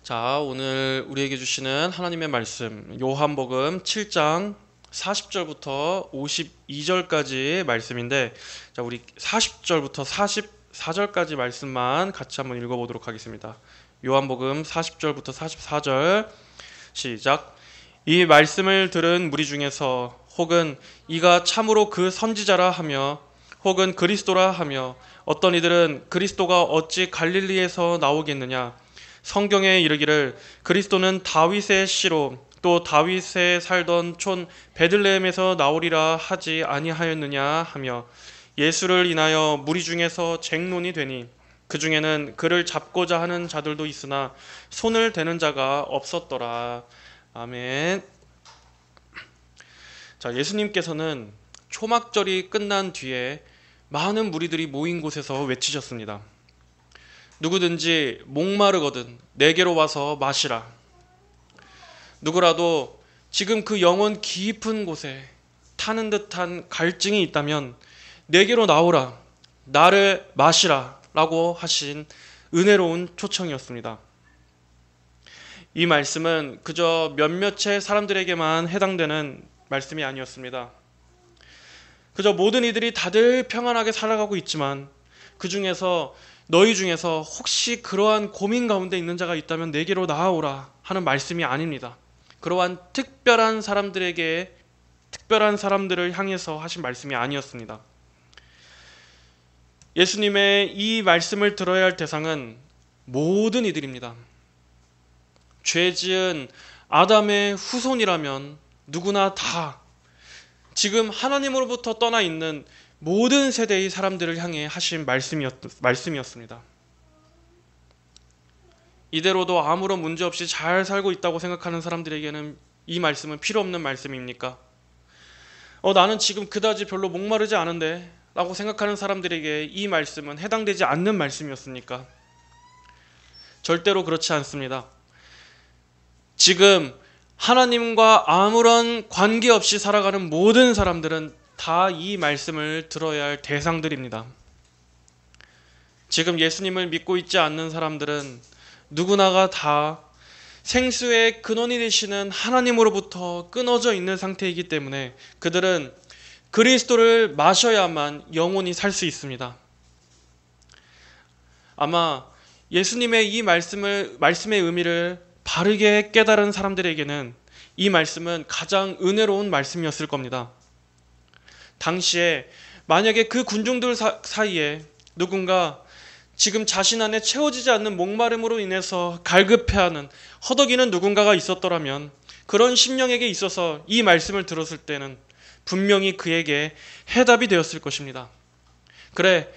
자, 오늘 우리에게 주시는 하나님의 말씀, 요한복음 7장 40절부터 52절까지 말씀인데, 자, 우리 40절부터 44절까지 말씀만 같이 한번 읽어보도록 하겠습니다. 요한복음 40절부터 44절, 시작. 이 말씀을 들은 무리 중에서 혹은 이가 참으로 그 선지자라 하며 혹은 그리스도라 하며 어떤 이들은 그리스도가 어찌 갈릴리에서 나오겠느냐, 성경에 이르기를 그리스도는 다윗의 씨로 또 다윗에 살던 촌 베들레헴에서 나오리라 하지 아니하였느냐 하며 예수를 인하여 무리 중에서 쟁론이 되니 그 중에는 그를 잡고자 하는 자들도 있으나 손을 대는 자가 없었더라. 아멘. 자, 예수님께서는 초막절이 끝난 뒤에 많은 무리들이 모인 곳에서 외치셨습니다. 누구든지 목마르거든 내게로 와서 마시라. 누구라도 지금 그 영혼 깊은 곳에 타는 듯한 갈증이 있다면 내게로 나오라, 나를 마시라 라고 하신 은혜로운 초청이었습니다. 이 말씀은 그저 몇몇의 사람들에게만 해당되는 말씀이 아니었습니다. 그저 모든 이들이 다들 평안하게 살아가고 있지만 그 중에서 너희 중에서 혹시 그러한 고민 가운데 있는 자가 있다면 내게로 나아오라 하는 말씀이 아닙니다. 그러한 특별한 사람들에게, 특별한 사람들을 향해서 하신 말씀이 아니었습니다. 예수님의 이 말씀을 들어야 할 대상은 모든 이들입니다. 죄 지은 아담의 후손이라면 누구나 다 지금 하나님으로부터 떠나 있는 모든 세대의 사람들을 향해 하신 말씀이었습니다. 이대로도 아무런 문제 없이 잘 살고 있다고 생각하는 사람들에게는 이 말씀은 필요 없는 말씀입니까? 나는 지금 그다지 별로 목마르지 않은데 라고 생각하는 사람들에게 이 말씀은 해당되지 않는 말씀이었습니까? 절대로 그렇지 않습니다. 지금 하나님과 아무런 관계없이 살아가는 모든 사람들은 다 이 말씀을 들어야 할 대상들입니다. 지금 예수님을 믿고 있지 않는 사람들은 누구나가 다 생수의 근원이 되시는 하나님으로부터 끊어져 있는 상태이기 때문에 그들은 그리스도를 마셔야만 영원히 살 수 있습니다. 아마 예수님의 이 말씀의 의미를 바르게 깨달은 사람들에게는 이 말씀은 가장 은혜로운 말씀이었을 겁니다. 당시에 만약에 그 군중들 사이에 누군가 지금 자신 안에 채워지지 않는 목마름으로 인해서 갈급해하는, 허덕이는 누군가가 있었더라면 그런 심령에게 있어서 이 말씀을 들었을 때는 분명히 그에게 해답이 되었을 것입니다. 그래,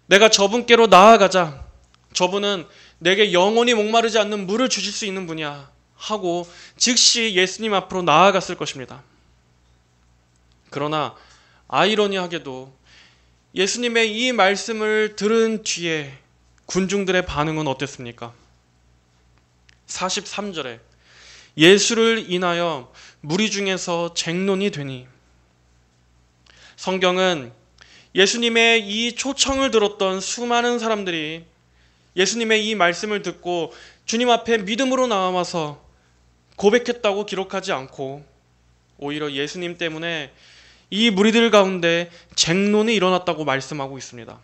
내가 저분께로 나아가자. 저분은 내게 영원히 목마르지 않는 물을 주실 수 있는 분이야 하고 즉시 예수님 앞으로 나아갔을 것입니다. 그러나 아이러니하게도 예수님의 이 말씀을 들은 뒤에 군중들의 반응은 어땠습니까? 43절에 예수를 인하여 무리 중에서 쟁론이 되니, 성경은 예수님의 이 초청을 들었던 수많은 사람들이 예수님의 이 말씀을 듣고 주님 앞에 믿음으로 나와서 고백했다고 기록하지 않고 오히려 예수님 때문에 이 무리들 가운데 쟁론이 일어났다고 말씀하고 있습니다.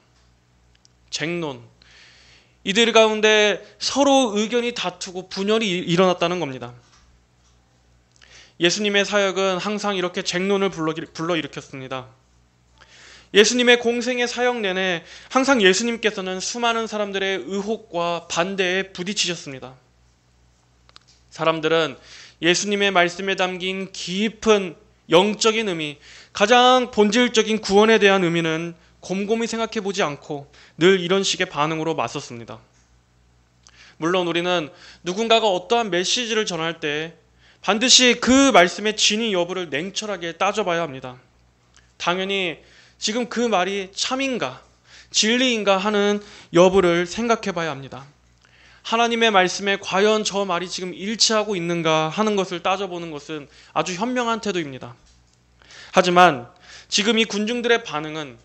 쟁론. 이들 가운데 서로 의견이 다투고 분열이 일어났다는 겁니다. 예수님의 사역은 항상 이렇게 쟁론을 불러일으켰습니다. 예수님의 공생의 사역 내내 항상 예수님께서는 수많은 사람들의 의혹과 반대에 부딪히셨습니다. 사람들은 예수님의 말씀에 담긴 깊은 영적인 의미, 가장 본질적인 구원에 대한 의미는 곰곰이 생각해 보지 않고 늘 이런 식의 반응으로 맞섰습니다. 물론 우리는 누군가가 어떠한 메시지를 전할 때 반드시 그 말씀의 진위 여부를 냉철하게 따져봐야 합니다. 당연히 지금 그 말이 참인가, 진리인가 하는 여부를 생각해 봐야 합니다. 하나님의 말씀에 과연 저 말이 지금 일치하고 있는가 하는 것을 따져보는 것은 아주 현명한 태도입니다. 하지만 지금 이 군중들의 반응은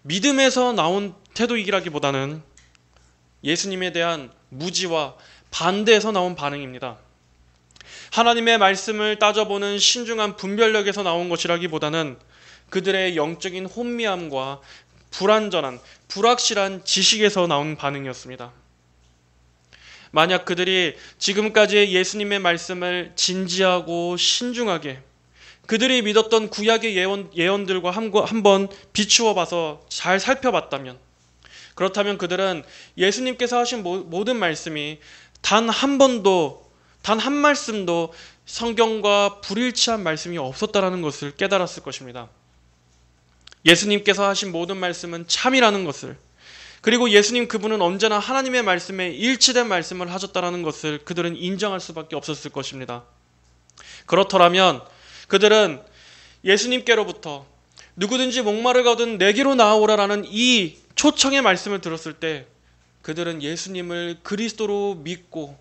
믿음에서 나온 태도이기라기보다는 예수님에 대한 무지와 반대에서 나온 반응입니다. 하나님의 말씀을 따져보는 신중한 분별력에서 나온 것이라기보다는 그들의 영적인 혼미함과 불완전한, 불확실한 지식에서 나온 반응이었습니다. 만약 그들이 지금까지의 예수님의 말씀을 진지하고 신중하게 그들이 믿었던 구약의 예언들과 한번 비추어 봐서 잘 살펴봤다면, 그렇다면 그들은 예수님께서 하신 모든 말씀이 단 한 번도, 단 한 말씀도 성경과 불일치한 말씀이 없었다라는 것을 깨달았을 것입니다. 예수님께서 하신 모든 말씀은 참이라는 것을, 그리고 예수님 그분은 언제나 하나님의 말씀에 일치된 말씀을 하셨다라는 것을 그들은 인정할 수밖에 없었을 것입니다. 그렇더라면 그들은 예수님께로부터 누구든지 목마르거든 내게로 나아오라라는 이 초청의 말씀을 들었을 때 그들은 예수님을 그리스도로 믿고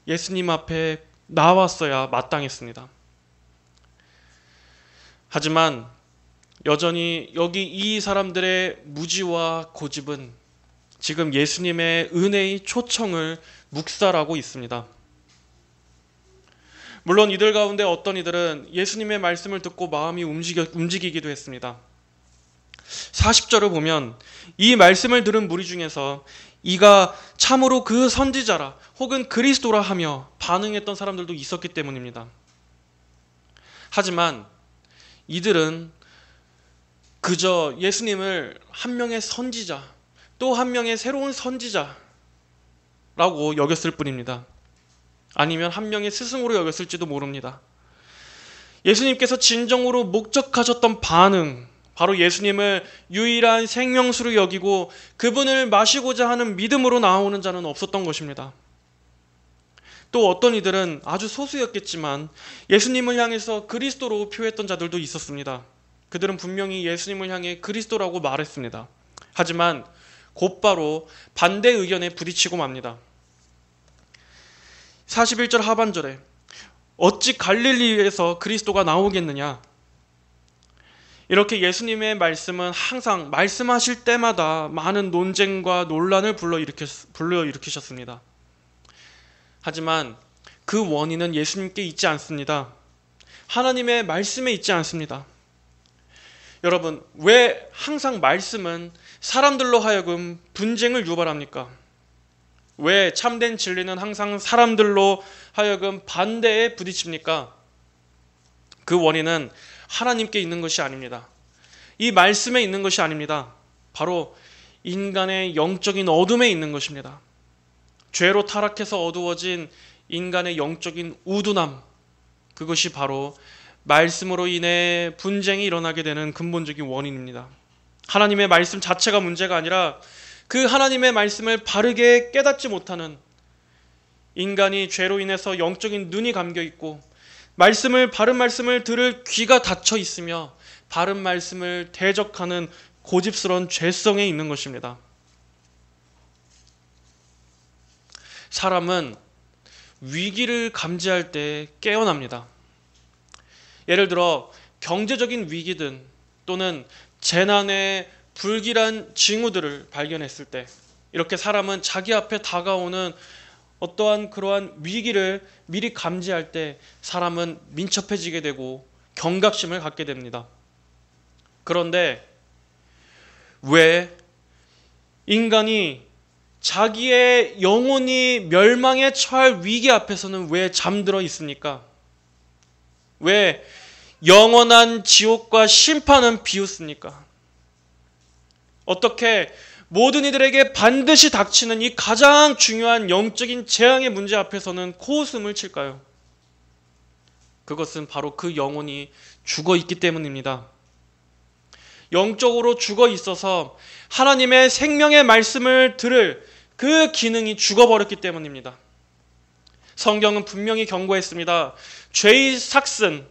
예수님 앞에 나왔어야 마땅했습니다. 하지만 여전히 여기 이 사람들의 무지와 고집은 지금 예수님의 은혜의 초청을 묵살하고 있습니다. 물론 이들 가운데 어떤 이들은 예수님의 말씀을 듣고 마음이 움직이기도 했습니다. 40절을 보면 이 말씀을 들은 무리 중에서 이가 참으로 그 선지자라 혹은 그리스도라 하며 반응했던 사람들도 있었기 때문입니다. 하지만 이들은 그저 예수님을 한 명의 선지자, 또 한 명의 새로운 선지자라고 여겼을 뿐입니다. 아니면 한 명의 스승으로 여겼을지도 모릅니다. 예수님께서 진정으로 목적하셨던 반응, 바로 예수님을 유일한 생명수로 여기고 그분을 마시고자 하는 믿음으로 나오는 자는 없었던 것입니다. 또 어떤 이들은 아주 소수였겠지만 예수님을 향해서 그리스도로 표했던 자들도 있었습니다. 그들은 분명히 예수님을 향해 그리스도라고 말했습니다. 하지만 곧바로 반대 의견에 부딪히고 맙니다. 41절 하반절에 어찌 갈릴리에서 그리스도가 나오겠느냐? 이렇게 예수님의 말씀은 항상 말씀하실 때마다 많은 논쟁과 논란을 불러일으키셨습니다. 하지만 그 원인은 예수님께 있지 않습니다. 하나님의 말씀에 있지 않습니다. 여러분, 왜 항상 말씀은 사람들로 하여금 분쟁을 유발합니까? 왜 참된 진리는 항상 사람들로 하여금 반대에 부딪힙니까? 그 원인은 하나님께 있는 것이 아닙니다. 이 말씀에 있는 것이 아닙니다. 바로 인간의 영적인 어둠에 있는 것입니다. 죄로 타락해서 어두워진 인간의 영적인 우둔함, 그것이 바로 말씀으로 인해 분쟁이 일어나게 되는 근본적인 원인입니다. 하나님의 말씀 자체가 문제가 아니라 그 하나님의 말씀을 바르게 깨닫지 못하는 인간이 죄로 인해서 영적인 눈이 감겨 있고 바른 말씀을 들을 귀가 닫혀 있으며 바른 말씀을 대적하는 고집스러운 죄성에 있는 것입니다. 사람은 위기를 감지할 때 깨어납니다. 예를 들어 경제적인 위기든 또는 재난의 불길한 징후들을 발견했을 때 이렇게 사람은 자기 앞에 다가오는 어떠한 그러한 위기를 미리 감지할 때 사람은 민첩해지게 되고 경각심을 갖게 됩니다. 그런데 왜 인간이 자기의 영혼이 멸망에 처할 위기 앞에서는 왜 잠들어 있습니까? 왜 영원한 지옥과 심판은 비웃습니까? 어떻게 모든 이들에게 반드시 닥치는 이 가장 중요한 영적인 재앙의 문제 앞에서는 코웃음을 칠까요? 그것은 바로 그 영혼이 죽어 있기 때문입니다. 영적으로 죽어 있어서 하나님의 생명의 말씀을 들을 그 기능이 죽어버렸기 때문입니다. 성경은 분명히 경고했습니다. 죄의 삭슨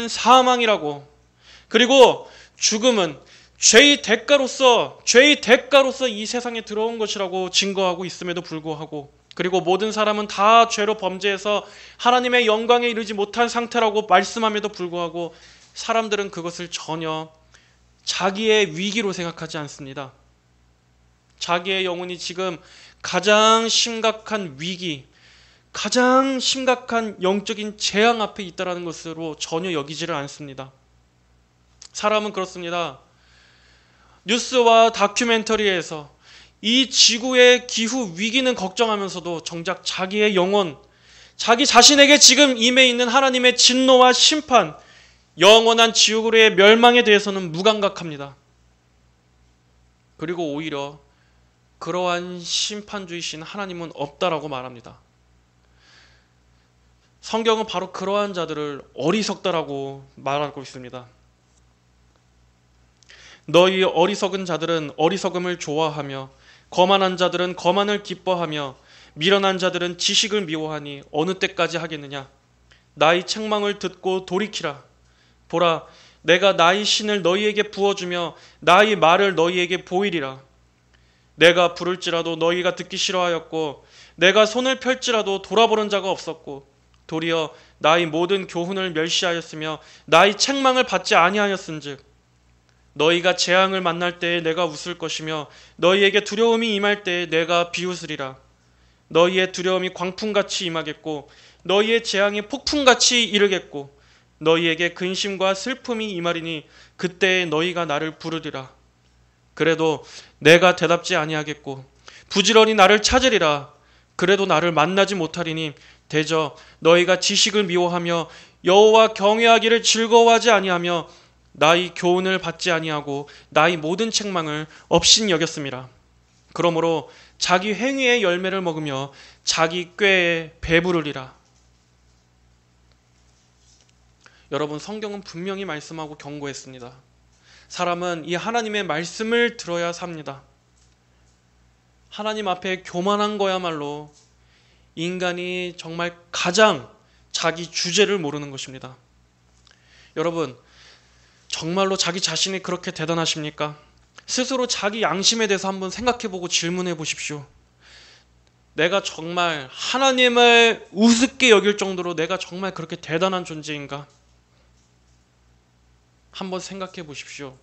사망이라고, 그리고 죽음은 죄의 대가로서 이 세상에 들어온 것이라고 증거하고 있음에도 불구하고, 그리고 모든 사람은 다 죄로 범죄해서 하나님의 영광에 이르지 못한 상태라고 말씀함에도 불구하고 사람들은 그것을 전혀 자기의 위기로 생각하지 않습니다. 자기의 영혼이 지금 가장 심각한 위기, 가장 심각한 영적인 재앙 앞에 있다는 것으로 전혀 여기지를 않습니다. 사람은 그렇습니다. 뉴스와 다큐멘터리에서 이 지구의 기후 위기는 걱정하면서도 정작 자기의 영혼, 자기 자신에게 지금 임해 있는 하나님의 진노와 심판, 영원한 지옥으로의 멸망에 대해서는 무감각합니다. 그리고 오히려 그러한 심판주의신 하나님은 없다라고 말합니다. 성경은 바로 그러한 자들을 어리석다라고 말하고 있습니다. 너희 어리석은 자들은 어리석음을 좋아하며 거만한 자들은 거만을 기뻐하며 미련한 자들은 지식을 미워하니 어느 때까지 하겠느냐? 나의 책망을 듣고 돌이키라. 보라, 내가 나의 신을 너희에게 부어주며 나의 말을 너희에게 보이리라. 내가 부를지라도 너희가 듣기 싫어하였고 내가 손을 펼지라도 돌아보는 자가 없었고 도리어 나의 모든 교훈을 멸시하였으며 나의 책망을 받지 아니하였은즉 너희가 재앙을 만날 때에 내가 웃을 것이며 너희에게 두려움이 임할 때에 내가 비웃으리라. 너희의 두려움이 광풍같이 임하겠고 너희의 재앙이 폭풍같이 이르겠고 너희에게 근심과 슬픔이 임하리니 그때에 너희가 나를 부르리라. 그래도 내가 대답지 아니하겠고 부지런히 나를 찾으리라. 그래도 나를 만나지 못하리니 대저 너희가 지식을 미워하며 여호와 경외하기를 즐거워하지 아니하며 나의 교훈을 받지 아니하고 나의 모든 책망을 업신 여겼음이라. 그러므로 자기 행위의 열매를 먹으며 자기 꾀에 배부르리라. 여러분, 성경은 분명히 말씀하고 경고했습니다. 사람은 이 하나님의 말씀을 들어야 삽니다. 하나님 앞에 교만한 거야말로 인간이 정말 가장 자기 주제를 모르는 것입니다. 여러분, 정말로 자기 자신이 그렇게 대단하십니까? 스스로 자기 양심에 대해서 한번 생각해보고 질문해 보십시오. 내가 정말 하나님을 우습게 여길 정도로 내가 정말 그렇게 대단한 존재인가? 한번 생각해 보십시오.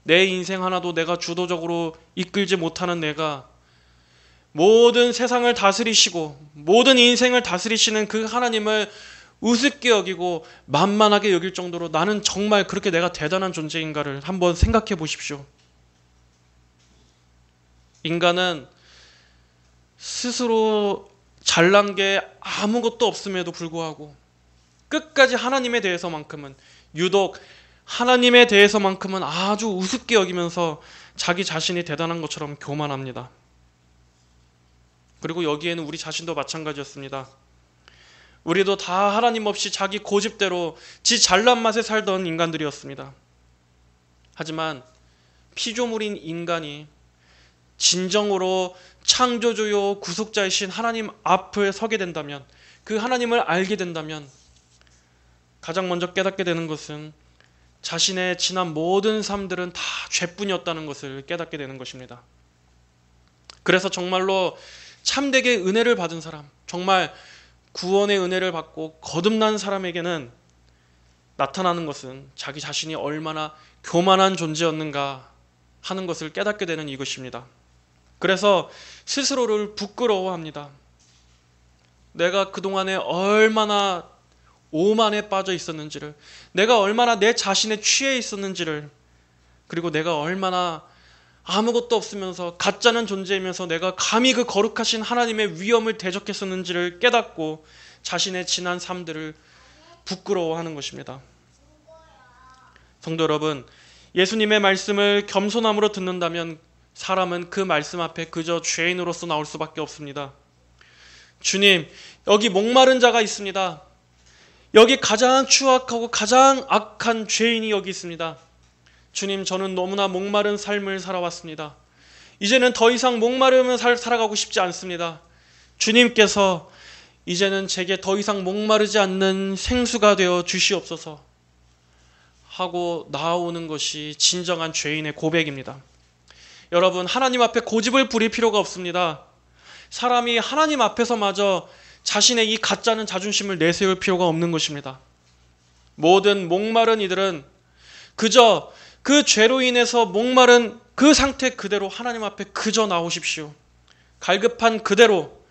내 인생 하나도 내가 주도적으로 이끌지 못하는 내가 모든 세상을 다스리시고 모든 인생을 다스리시는 그 하나님을 우습게 여기고 만만하게 여길 정도로 나는 정말 그렇게 내가 대단한 존재인가를 한번 생각해 보십시오. 인간은 스스로 잘난 게 아무것도 없음에도 불구하고 끝까지 하나님에 대해서만큼은 유독 하나님에 대해서만큼은 아주 우습게 여기면서 자기 자신이 대단한 것처럼 교만합니다. 그리고 여기에는 우리 자신도 마찬가지였습니다. 우리도 다 하나님 없이 자기 고집대로 지 잘난 맛에 살던 인간들이었습니다. 하지만 피조물인 인간이 진정으로 창조주요 구속자이신 하나님 앞에 서게 된다면, 그 하나님을 알게 된다면 가장 먼저 깨닫게 되는 것은 자신의 지난 모든 삶들은 다 죄뿐이었다는 것을 깨닫게 되는 것입니다. 그래서 정말로 참되게 은혜를 받은 사람, 정말 구원의 은혜를 받고 거듭난 사람에게는 나타나는 것은 자기 자신이 얼마나 교만한 존재였는가 하는 것을 깨닫게 되는 이것입니다. 그래서 스스로를 부끄러워합니다. 내가 그동안에 얼마나 오만에 빠져 있었는지를, 내가 얼마나 내 자신에 취해 있었는지를, 그리고 내가 얼마나 아무것도 없으면서 가짜는 존재이면서 내가 감히 그 거룩하신 하나님의 위엄을 대적했었는지를 깨닫고 자신의 지난 삶들을 부끄러워하는 것입니다. 성도 여러분, 예수님의 말씀을 겸손함으로 듣는다면 사람은 그 말씀 앞에 그저 죄인으로서 나올 수밖에 없습니다. 주님, 여기 목마른 자가 있습니다. 여기 가장 추악하고 가장 악한 죄인이 여기 있습니다. 주님, 저는 너무나 목마른 삶을 살아왔습니다. 이제는 더 이상 목마르면 살아가고 싶지 않습니다. 주님께서 이제는 제게 더 이상 목마르지 않는 생수가 되어 주시옵소서 하고 나아오는 것이 진정한 죄인의 고백입니다. 여러분, 하나님 앞에 고집을 부릴 필요가 없습니다. 사람이 하나님 앞에서마저 자신의 이 가짜는 자존심을 내세울 필요가 없는 것입니다. 모든 목마른 이들은 그저 그 죄로 인해서 목마른 그 상태 그대로 하나님 앞에 그저 나오십시오. 갈급한 그대로,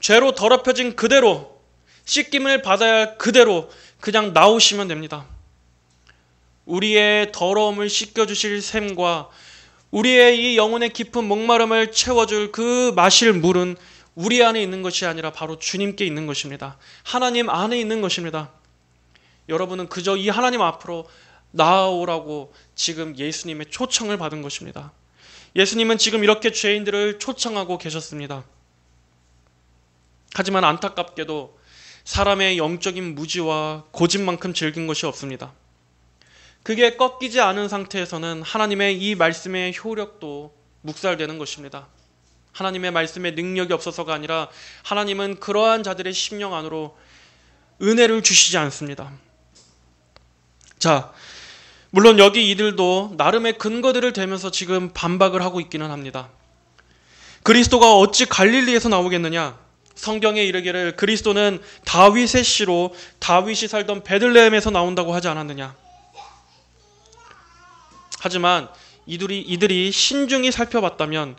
죄로 더럽혀진 그대로, 씻김을 받아야 할 그대로 그냥 나오시면 됩니다. 우리의 더러움을 씻겨주실 샘과 우리의 이 영혼의 깊은 목마름을 채워줄 그 마실 물은 우리 안에 있는 것이 아니라 바로 주님께 있는 것입니다. 하나님 안에 있는 것입니다. 여러분은 그저 이 하나님 앞으로 나아오라고 지금 예수님의 초청을 받은 것입니다. 예수님은 지금 이렇게 죄인들을 초청하고 계셨습니다. 하지만 안타깝게도 사람의 영적인 무지와 고집만큼 즐긴 것이 없습니다. 그게 꺾이지 않은 상태에서는 하나님의 이 말씀의 효력도 묵살되는 것입니다. 하나님의 말씀의 능력이 없어서가 아니라 하나님은 그러한 자들의 심령 안으로 은혜를 주시지 않습니다. 자, 물론 여기 이들도 나름의 근거들을 대면서 지금 반박을 하고 있기는 합니다. 그리스도가 어찌 갈릴리에서 나오겠느냐? 성경에 이르기를 그리스도는 다윗의 씨로 다윗이 살던 베들레헴에서 나온다고 하지 않았느냐? 하지만 이들이 신중히 살펴봤다면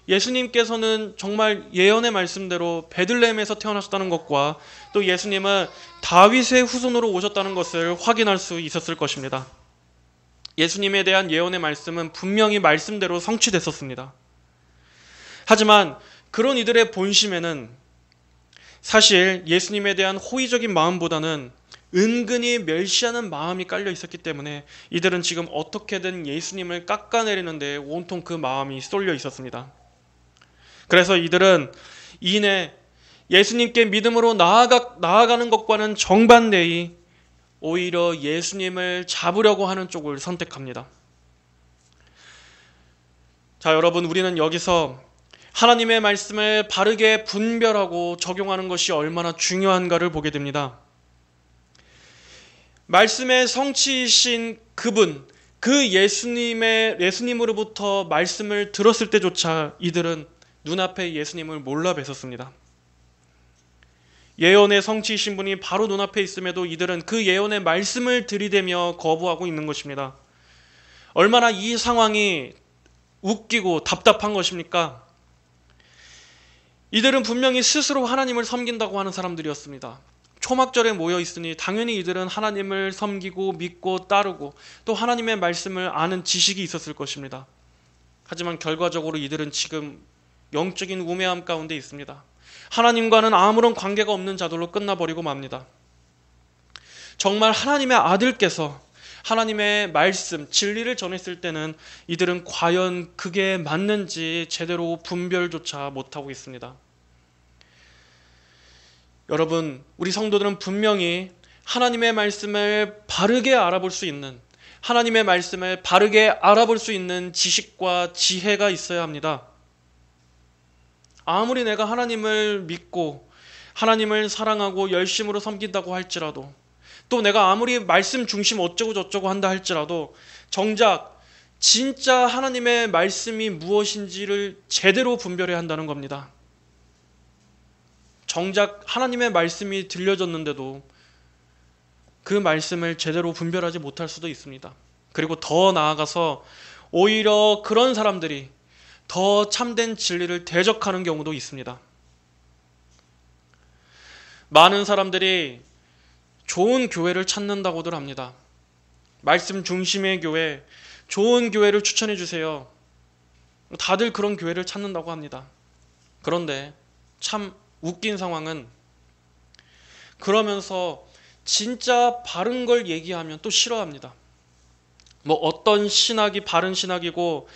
예수님께서는 정말 예언의 말씀대로 베들레헴에서 태어나셨다는 것과 또 예수님은 다윗의 후손으로 오셨다는 것을 확인할 수 있었을 것입니다. 예수님에 대한 예언의 말씀은 분명히 말씀대로 성취됐었습니다. 하지만 그런 이들의 본심에는 사실 예수님에 대한 호의적인 마음보다는 은근히 멸시하는 마음이 깔려 있었기 때문에 이들은 지금 어떻게든 예수님을 깎아내리는 데 온통 그 마음이 쏠려 있었습니다. 그래서 이들은 이내 예수님께 믿음으로 나아가는 것과는 정반대의 오히려 예수님을 잡으려고 하는 쪽을 선택합니다. 자, 여러분, 우리는 여기서 하나님의 말씀을 바르게 분별하고 적용하는 것이 얼마나 중요한가를 보게 됩니다. 말씀의 성취이신 그분, 그 예수님으로부터 말씀을 들었을 때조차 이들은 눈앞에 예수님을 몰라 뵀었습니다. 예언의 성취이신 분이 바로 눈앞에 있음에도 이들은 그 예언의 말씀을 들이대며 거부하고 있는 것입니다. 얼마나 이 상황이 웃기고 답답한 것입니까? 이들은 분명히 스스로 하나님을 섬긴다고 하는 사람들이었습니다. 초막절에 모여 있으니 당연히 이들은 하나님을 섬기고 믿고 따르고 또 하나님의 말씀을 아는 지식이 있었을 것입니다. 하지만 결과적으로 이들은 지금 영적인 우매함 가운데 있습니다. 하나님과는 아무런 관계가 없는 자들로 끝나버리고 맙니다. 정말 하나님의 아들께서 하나님의 말씀, 진리를 전했을 때는 이들은 과연 그게 맞는지 제대로 분별조차 못하고 있습니다. 여러분, 우리 성도들은 분명히 하나님의 말씀을 바르게 알아볼 수 있는, 하나님의 말씀을 바르게 알아볼 수 있는 지식과 지혜가 있어야 합니다. 아무리 내가 하나님을 믿고 하나님을 사랑하고 열심으로 섬긴다고 할지라도, 또 내가 아무리 말씀 중심 어쩌고 저쩌고 한다 할지라도 정작 진짜 하나님의 말씀이 무엇인지를 제대로 분별해야 한다는 겁니다. 정작 하나님의 말씀이 들려졌는데도 그 말씀을 제대로 분별하지 못할 수도 있습니다. 그리고 더 나아가서 오히려 그런 사람들이 더 참된 진리를 대적하는 경우도 있습니다. 많은 사람들이 좋은 교회를 찾는다고들 합니다. 말씀 중심의 교회, 좋은 교회를 추천해 주세요. 다들 그런 교회를 찾는다고 합니다. 그런데 참 웃긴 상황은 그러면서 진짜 바른 걸 얘기하면 또 싫어합니다. 뭐 어떤 신학이 바른 신학이고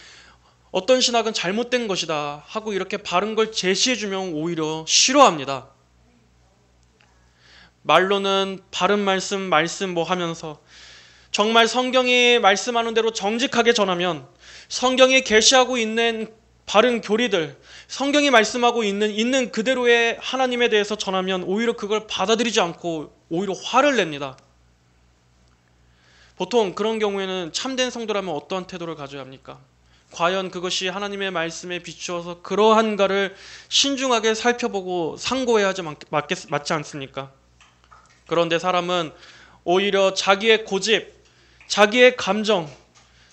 어떤 신학은 잘못된 것이다 하고 이렇게 바른 걸 제시해주면 오히려 싫어합니다. 말로는 바른 말씀 뭐 하면서 정말 성경이 말씀하는 대로 정직하게 전하면 성경이 계시하고 있는 바른 교리들, 성경이 말씀하고 있는 그대로의 하나님에 대해서 전하면 오히려 그걸 받아들이지 않고 오히려 화를 냅니다. 보통 그런 경우에는 참된 성도라면 어떠한 태도를 가져야 합니까? 과연 그것이 하나님의 말씀에 비추어서 그러한가를 신중하게 살펴보고 상고해야 하지 맞지 않습니까? 그런데 사람은 오히려 자기의 고집, 자기의 감정,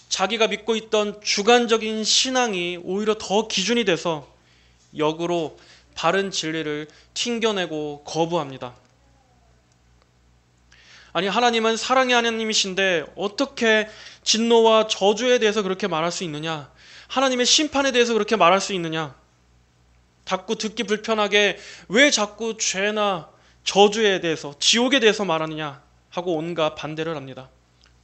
자기가 믿고 있던 주관적인 신앙이 오히려 더 기준이 돼서 역으로 바른 진리를 튕겨내고 거부합니다. 아니, 하나님은 사랑의 하나님이신데 어떻게 진노와 저주에 대해서 그렇게 말할 수 있느냐? 하나님의 심판에 대해서 그렇게 말할 수 있느냐? 자꾸 듣기 불편하게 왜 자꾸 죄나 저주에 대해서, 지옥에 대해서 말하느냐 하고 온갖 반대를 합니다.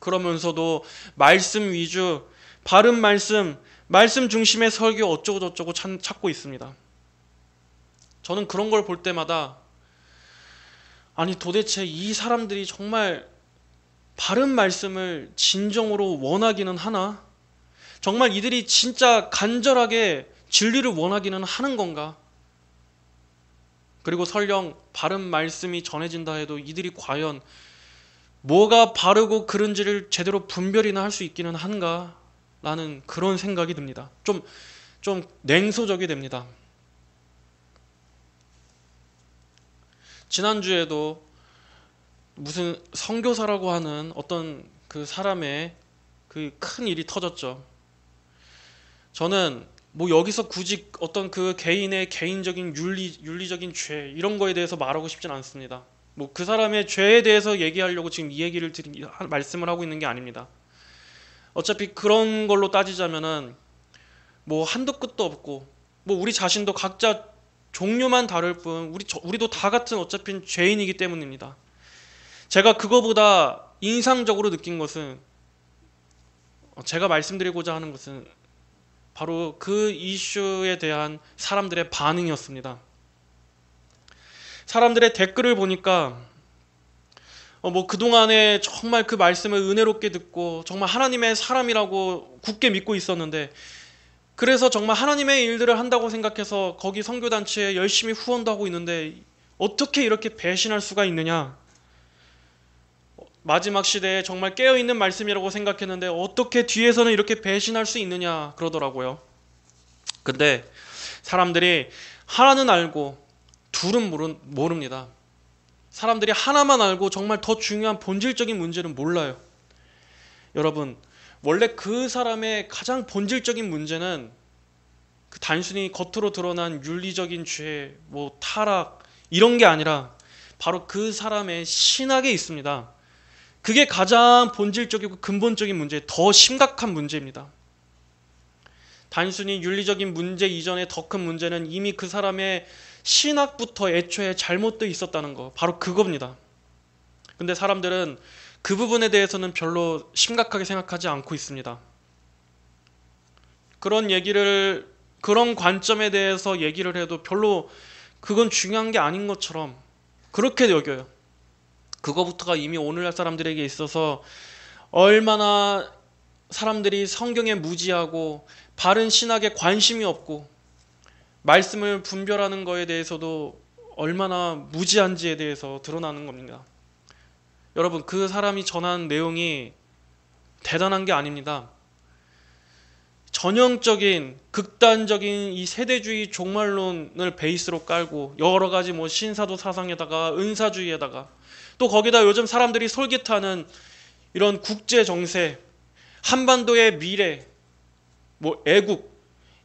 그러면서도 말씀 위주, 바른 말씀, 말씀 중심의 설교 어쩌고 저쩌고 찾고 있습니다. 저는 그런 걸 볼 때마다 아니, 도대체 이 사람들이 정말 바른 말씀을 진정으로 원하기는 하나? 정말 이들이 진짜 간절하게 진리를 원하기는 하는 건가? 그리고 설령 바른 말씀이 전해진다 해도 이들이 과연 뭐가 바르고 그른지를 제대로 분별이나 할 수 있기는 한가? 라는 그런 생각이 듭니다. 좀 냉소적이 됩니다. 지난주에도 무슨 선교사라고 하는 어떤 그 사람의 그 큰 일이 터졌죠. 저는 뭐 여기서 굳이 어떤 그 개인의 개인적인 윤리적인 죄 이런 거에 대해서 말하고 싶진 않습니다. 뭐 그 사람의 죄에 대해서 얘기하려고 지금 이 얘기를 말씀을 하고 있는 게 아닙니다. 어차피 그런 걸로 따지자면은 뭐 한도 끝도 없고 뭐 우리 자신도 각자 종류만 다를 뿐 우리도 다 같은 어차피 죄인이기 때문입니다. 제가 그거보다 인상적으로 느낀 것은 제가 말씀드리고자 하는 것은 바로 그 이슈에 대한 사람들의 반응이었습니다. 사람들의 댓글을 보니까 뭐 그동안에 정말 그 말씀을 은혜롭게 듣고 정말 하나님의 사람이라고 굳게 믿고 있었는데 그래서 정말 하나님의 일들을 한다고 생각해서 거기 선교단체에 열심히 후원도 하고 있는데 어떻게 이렇게 배신할 수가 있느냐? 마지막 시대에 정말 깨어있는 말씀이라고 생각했는데 어떻게 뒤에서는 이렇게 배신할 수 있느냐 그러더라고요. 근데 사람들이 하나는 알고 둘은 모릅니다. 사람들이 하나만 알고 정말 더 중요한 본질적인 문제는 몰라요. 여러분, 원래 그 사람의 가장 본질적인 문제는 그 단순히 겉으로 드러난 윤리적인 죄, 뭐 타락 이런 게 아니라 바로 그 사람의 신학에 있습니다. 그게 가장 본질적이고 근본적인 문제, 더 심각한 문제입니다. 단순히 윤리적인 문제 이전에 더 큰 문제는 이미 그 사람의 신학부터 애초에 잘못되어 있었다는 거, 바로 그겁니다. 근데 사람들은 그 부분에 대해서는 별로 심각하게 생각하지 않고 있습니다. 그런 관점에 대해서 얘기를 해도 별로 그건 중요한 게 아닌 것처럼 그렇게 여겨요. 그거부터가 이미 오늘날 사람들에게 있어서 얼마나 사람들이 성경에 무지하고 바른 신학에 관심이 없고 말씀을 분별하는 거에 대해서도 얼마나 무지한지에 대해서 드러나는 겁니다. 여러분, 그 사람이 전한 내용이 대단한 게 아닙니다. 전형적인 극단적인 이 세대주의 종말론을 베이스로 깔고 여러 가지 뭐 신사도 사상에다가 은사주의에다가 또 거기다 요즘 사람들이 솔깃하는 이런 국제 정세, 한반도의 미래, 뭐 애국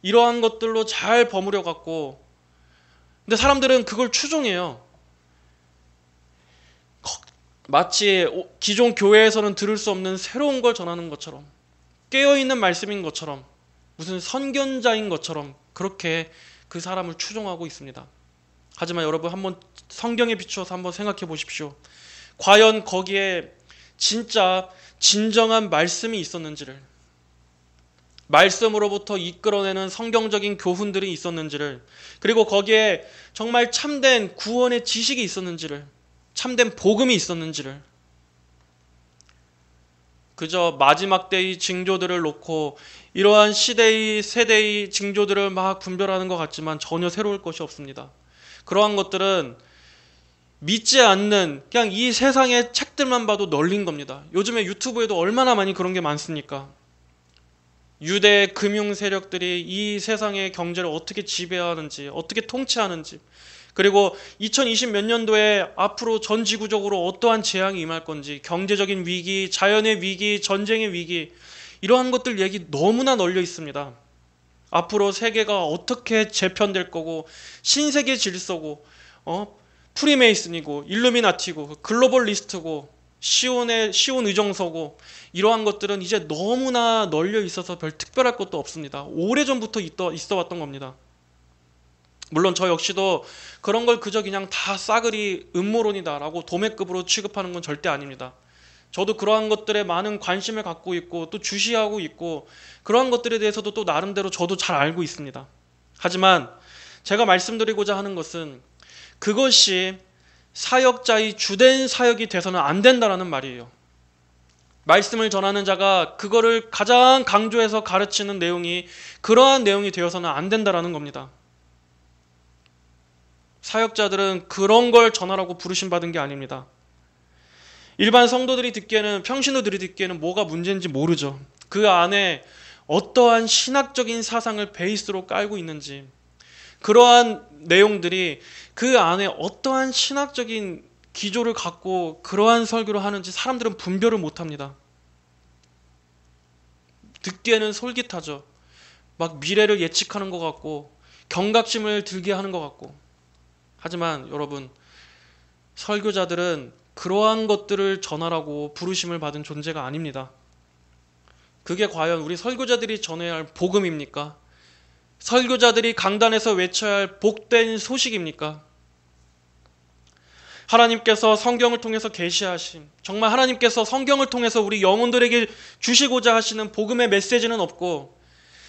이러한 것들로 잘 버무려 갖고 근데 사람들은 그걸 추종해요. 마치 기존 교회에서는 들을 수 없는 새로운 걸 전하는 것처럼 깨어있는 말씀인 것처럼 무슨 선견자인 것처럼 그렇게 그 사람을 추종하고 있습니다. 하지만 여러분 한번 성경에 비추어서 한번 생각해 보십시오. 과연 거기에 진짜 진정한 말씀이 있었는지를 말씀으로부터 이끌어내는 성경적인 교훈들이 있었는지를 그리고 거기에 정말 참된 구원의 지식이 있었는지를 참된 복음이 있었는지를 그저 마지막 때의 징조들을 놓고 이러한 시대의 세대의 징조들을 막 분별하는 것 같지만 전혀 새로울 것이 없습니다. 그러한 것들은 믿지 않는 그냥 이 세상의 책들만 봐도 널린 겁니다. 요즘에 유튜브에도 얼마나 많이 그런 게 많습니까? 유대 금융 세력들이 이 세상의 경제를 어떻게 지배하는지, 어떻게 통치하는지, 그리고 2020 몇 년도에 앞으로 전 지구적으로 어떠한 재앙이 임할 건지, 경제적인 위기, 자연의 위기, 전쟁의 위기, 이러한 것들 얘기 너무나 널려 있습니다. 앞으로 세계가 어떻게 재편될 거고, 신세계 질서고, 프리메이슨이고, 일루미나티고, 글로벌리스트고, 시온 의정서고, 이러한 것들은 이제 너무나 널려 있어서 별 특별할 것도 없습니다. 오래전부터 있어 왔던 겁니다. 물론 저 역시도 그런 걸 그저 그냥 다 싸그리 음모론이다라고 도매급으로 취급하는 건 절대 아닙니다. 저도 그러한 것들에 많은 관심을 갖고 있고 또 주시하고 있고, 그러한 것들에 대해서도 또 나름대로 저도 잘 알고 있습니다. 하지만 제가 말씀드리고자 하는 것은 그것이 사역자의 주된 사역이 돼서는 안 된다라는 말이에요. 말씀을 전하는 자가 그거를 가장 강조해서 가르치는 내용이 그러한 내용이 되어서는 안 된다라는 겁니다. 사역자들은 그런 걸 전하라고 부르심 받은 게 아닙니다. 일반 성도들이 듣기에는, 평신도들이 듣기에는 뭐가 문제인지 모르죠. 그 안에 어떠한 신학적인 사상을 베이스로 깔고 있는지, 그러한 내용들이 그 안에 어떠한 신학적인 기조를 갖고 그러한 설교를 하는지 사람들은 분별을 못합니다. 듣기에는 솔깃하죠. 막 미래를 예측하는 것 같고 경각심을 들게 하는 것 같고. 하지만 여러분, 설교자들은 그러한 것들을 전하라고 부르심을 받은 존재가 아닙니다. 그게 과연 우리 설교자들이 전해야 할 복음입니까? 설교자들이 강단에서 외쳐야 할 복된 소식입니까? 하나님께서 성경을 통해서 계시하신, 정말 하나님께서 성경을 통해서 우리 영혼들에게 주시고자 하시는 복음의 메시지는 없고,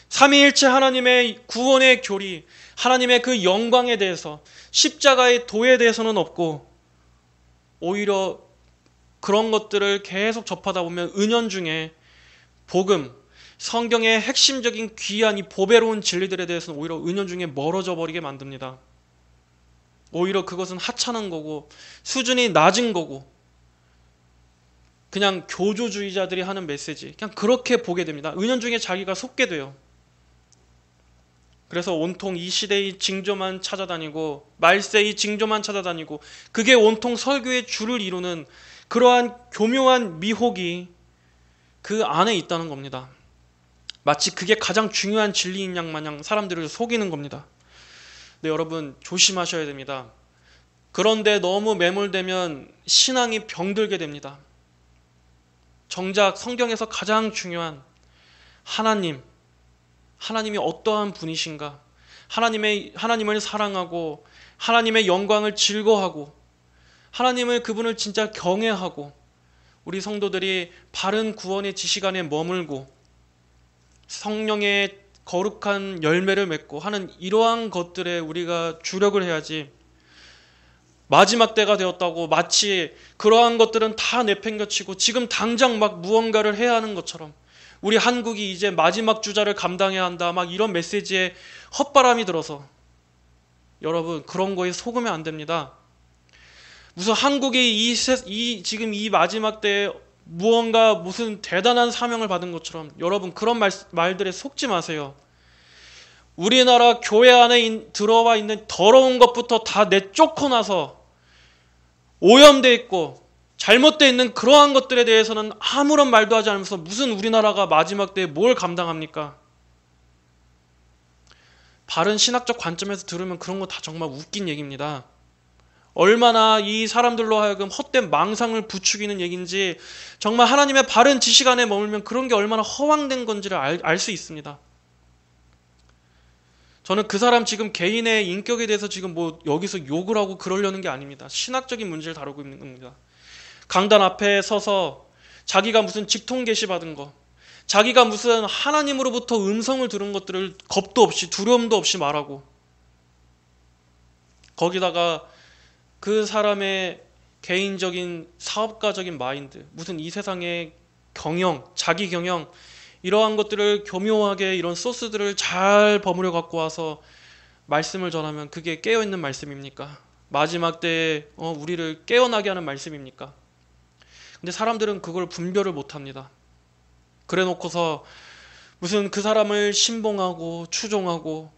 삼위일체 하나님의 구원의 교리, 하나님의 그 영광에 대해서, 십자가의 도에 대해서는 없고, 오히려 그런 것들을 계속 접하다 보면 은연중에 복음, 성경의 핵심적인 귀한 이 보배로운 진리들에 대해서는 오히려 은연중에 멀어져 버리게 만듭니다. 오히려 그것은 하찮은 거고 수준이 낮은 거고 그냥 교조주의자들이 하는 메시지, 그냥 그렇게 보게 됩니다. 은연중에 자기가 속게 돼요. 그래서 온통 이 시대의 징조만 찾아다니고 말세의 징조만 찾아다니고, 그게 온통 설교의 주를 이루는 그러한 교묘한 미혹이 그 안에 있다는 겁니다. 마치 그게 가장 중요한 진리인 양 마냥 사람들을 속이는 겁니다. 네, 여러분 조심하셔야 됩니다. 그런데 너무 매몰되면 신앙이 병들게 됩니다. 정작 성경에서 가장 중요한 하나님이 어떠한 분이신가, 하나님을 사랑하고 하나님의 영광을 즐거워하고 그분을 진짜 경외하고, 우리 성도들이 바른 구원의 지시간에 머물고 성령의 거룩한 열매를 맺고 하는 이러한 것들에 우리가 주력을 해야지, 마지막 때가 되었다고 마치 그러한 것들은 다 내팽겨치고 지금 당장 막 무언가를 해야 하는 것처럼, 우리 한국이 이제 마지막 주자를 감당해야 한다, 막 이런 메시지에 헛바람이 들어서, 여러분 그런 거에 속으면 안 됩니다. 무슨 한국이 지금 이 마지막 때에 무언가 무슨 대단한 사명을 받은 것처럼, 여러분 그런 말들에 속지 마세요. 우리나라 교회 안에 들어와 있는 더러운 것부터 다 내쫓고 나서 오염되어 있고 잘못되어 있는 그러한 것들에 대해서는 아무런 말도 하지 않으면서 무슨 우리나라가 마지막 때에 뭘 감당합니까? 바른 신학적 관점에서 들으면 그런 거 다 정말 웃긴 얘기입니다. 얼마나 이 사람들로 하여금 헛된 망상을 부추기는 얘기인지, 정말 하나님의 바른 지식 안에 머물면 그런 게 얼마나 허황된 건지를 알 수 있습니다. 저는 그 사람 지금 개인의 인격에 대해서 지금 뭐 여기서 욕을 하고 그러려는 게 아닙니다. 신학적인 문제를 다루고 있는 겁니다. 강단 앞에 서서 자기가 무슨 직통 계시 받은 거, 자기가 무슨 하나님으로부터 음성을 들은 것들을 겁도 없이 두려움도 없이 말하고, 거기다가 그 사람의 개인적인 사업가적인 마인드, 무슨 이 세상의 경영, 자기 경영, 이러한 것들을 교묘하게 이런 소스들을 잘 버무려 갖고 와서 말씀을 전하면 그게 깨어있는 말씀입니까? 마지막 때에 우리를 깨어나게 하는 말씀입니까? 근데 사람들은 그걸 분별을 못합니다. 그래 놓고서 무슨 그 사람을 신봉하고 추종하고,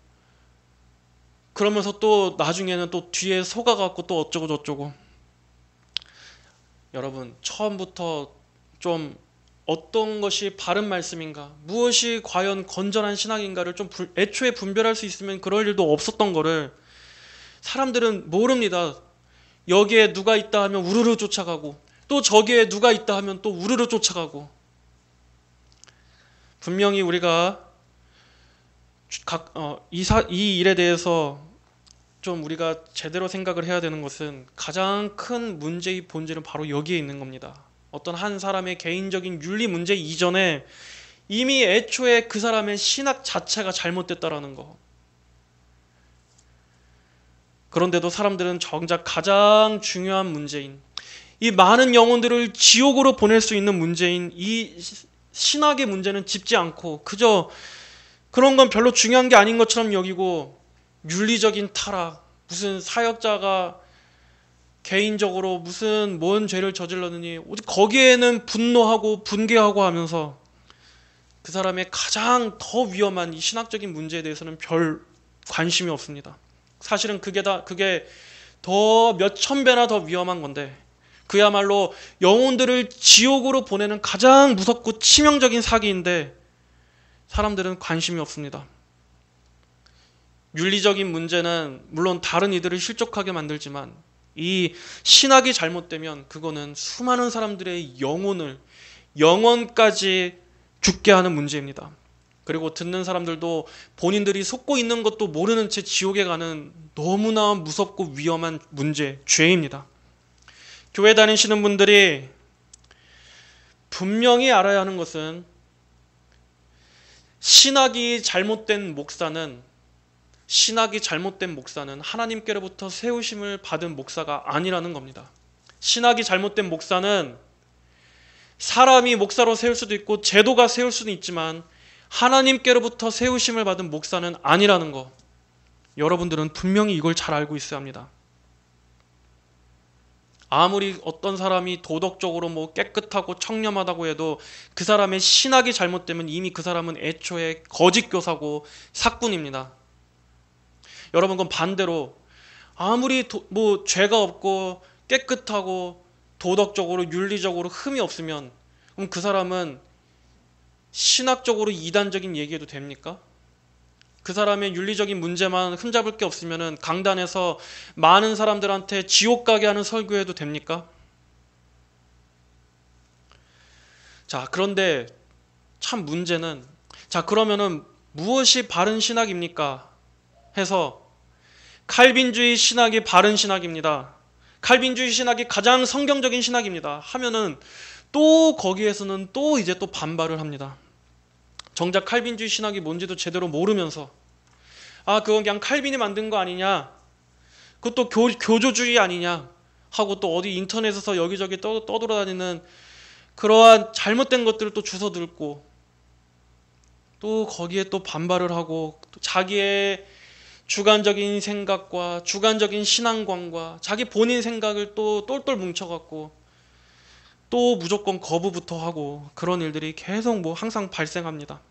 그러면서 또 나중에는 또 뒤에 속아갖고 또 어쩌고 저쩌고. 여러분 처음부터 좀 어떤 것이 바른 말씀인가, 무엇이 과연 건전한 신앙인가를 좀 애초에 분별할 수 있으면 그럴 일도 없었던 거를 사람들은 모릅니다. 여기에 누가 있다 하면 우르르 쫓아가고, 또 저기에 누가 있다 하면 또 우르르 쫓아가고. 분명히 우리가 이 일에 대해서 좀 우리가 제대로 생각을 해야 되는 것은, 가장 큰 문제의 본질은 바로 여기에 있는 겁니다. 어떤 한 사람의 개인적인 윤리 문제 이전에 이미 애초에 그 사람의 신학 자체가 잘못됐다라는 거. 그런데도 사람들은 정작 가장 중요한 문제인, 이 많은 영혼들을 지옥으로 보낼 수 있는 문제인 이 신학의 문제는 짚지 않고 그저 그런 건 별로 중요한 게 아닌 것처럼 여기고, 윤리적인 타락, 무슨 사역자가 개인적으로 무슨 뭔 죄를 저질렀느니 거기에는 분노하고 분개하고 하면서 그 사람의 가장 더 위험한 이 신학적인 문제에 대해서는 별 관심이 없습니다. 사실은 그게 더 몇천 배나 더 위험한 건데, 그야말로 영혼들을 지옥으로 보내는 가장 무섭고 치명적인 사기인데 사람들은 관심이 없습니다. 윤리적인 문제는 물론 다른 이들을 실족하게 만들지만, 이 신학이 잘못되면 그거는 수많은 사람들의 영혼까지 죽게 하는 문제입니다. 그리고 듣는 사람들도 본인들이 속고 있는 것도 모르는 채 지옥에 가는 너무나 무섭고 위험한 문제, 죄입니다. 교회 다니시는 분들이 분명히 알아야 하는 것은, 신학이 잘못된 목사는 하나님께로부터 세우심을 받은 목사가 아니라는 겁니다. 신학이 잘못된 목사는 사람이 목사로 세울 수도 있고 제도가 세울 수는 있지만 하나님께로부터 세우심을 받은 목사는 아니라는 거, 여러분들은 분명히 이걸 잘 알고 있어야 합니다. 아무리 어떤 사람이 도덕적으로 깨끗하고 청렴하다고 해도 그 사람의 신학이 잘못되면 이미 그 사람은 애초에 거짓 교사고 사꾼입니다. 여러분, 그건 반대로 아무리 죄가 없고 깨끗하고 도덕적으로 윤리적으로 흠이 없으면, 그럼 그 사람은 신학적으로 이단적인 얘기해도 됩니까? 그 사람의 윤리적인 문제만 흠잡을 게 없으면 강단에서 많은 사람들한테 지옥 가게 하는 설교해도 됩니까? 자, 그런데 참 문제는, 그러면은 무엇이 바른 신학입니까? 해서 칼빈주의 신학이 바른 신학입니다, 칼빈주의 신학이 가장 성경적인 신학입니다 하면은 또 거기에서는 또 이제 또 반발을 합니다. 정작 칼빈주의 신학이 뭔지도 제대로 모르면서, 그건 그냥 칼빈이 만든 거 아니냐, 그것도 교조주의 아니냐 하고 또 어디 인터넷에서 여기저기 떠돌아다니는 그러한 잘못된 것들을 또 주워들고, 또 거기에 또 반발을 하고, 또 자기의 주관적인 생각과 주관적인 신앙관과 자기 본인 생각을 또 똘똘 뭉쳐갖고 또 무조건 거부부터 하고, 그런 일들이 계속 항상 발생합니다.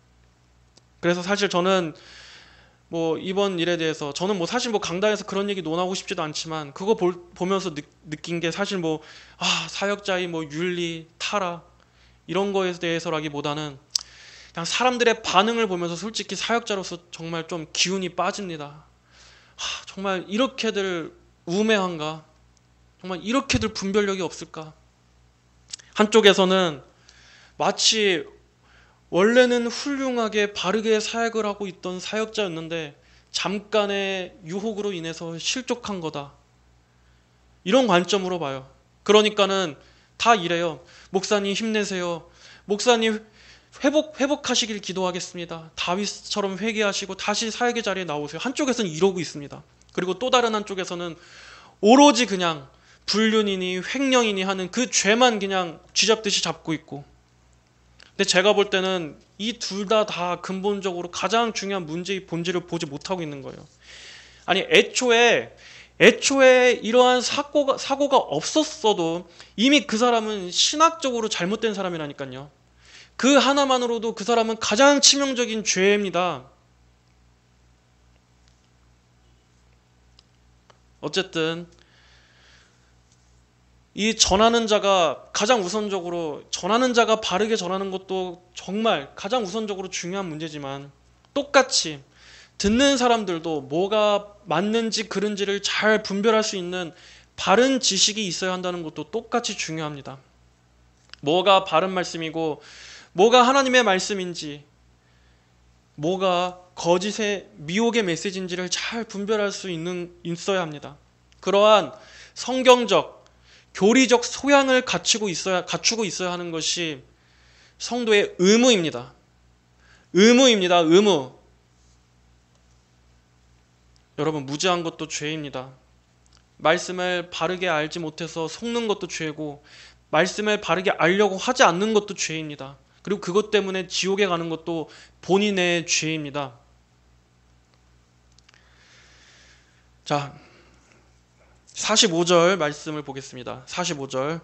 그래서 사실 저는 이번 일에 대해서 저는 사실 강단에서 그런 얘기 논하고 싶지도 않지만, 그거 보면서 느낀 게, 사실 사역자의 윤리 타락 이런 거에 대해서라기보다는 그냥 사람들의 반응을 보면서 솔직히 사역자로서 정말 좀 기운이 빠집니다. 정말 이렇게들 우매한가? 정말 이렇게들 분별력이 없을까? 한쪽에서는 마치 원래는 훌륭하게 바르게 사역을 하고 있던 사역자였는데 잠깐의 유혹으로 인해서 실족한 거다, 이런 관점으로 봐요. 그러니까는 다 이래요. 목사님 힘내세요. 목사님 회복하시길 기도하겠습니다. 다윗처럼 회개하시고 다시 사역의 자리에 나오세요. 한쪽에서는 이러고 있습니다. 그리고 또 다른 한쪽에서는 오로지 그냥 불륜이니 횡령이니 하는 그 죄만 그냥 쥐잡듯이 잡고 있고. 근데 제가 볼 때는 이 둘 다 근본적으로 가장 중요한 문제의 본질을 보지 못하고 있는 거예요. 아니, 애초에 이러한 사고가 없었어도 이미 그 사람은 신학적으로 잘못된 사람이라니까요. 그 하나만으로도 그 사람은 가장 치명적인 죄입니다. 어쨌든 이 전하는 자가 가장 우선적으로 전하는 자가 바르게 전하는 것도 정말 가장 우선적으로 중요한 문제지만 똑같이 듣는 사람들도 뭐가 맞는지 그른지를 잘 분별할 수 있는 바른 지식이 있어야 한다는 것도 똑같이 중요합니다. 뭐가 바른 말씀이고 뭐가 하나님의 말씀인지 뭐가 거짓의 미혹의 메시지인지를 잘 분별할 수 있어야 합니다. 그러한 성경적 교리적 소양을 갖추고 있어야 하는 것이 성도의 의무입니다. 의무입니다. 의무. 여러분, 무지한 것도 죄입니다. 말씀을 바르게 알지 못해서 속는 것도 죄고 말씀을 바르게 알려고 하지 않는 것도 죄입니다. 그리고 그것 때문에 지옥에 가는 것도 본인의 죄입니다. 자, 45절 말씀을 보겠습니다. 45절.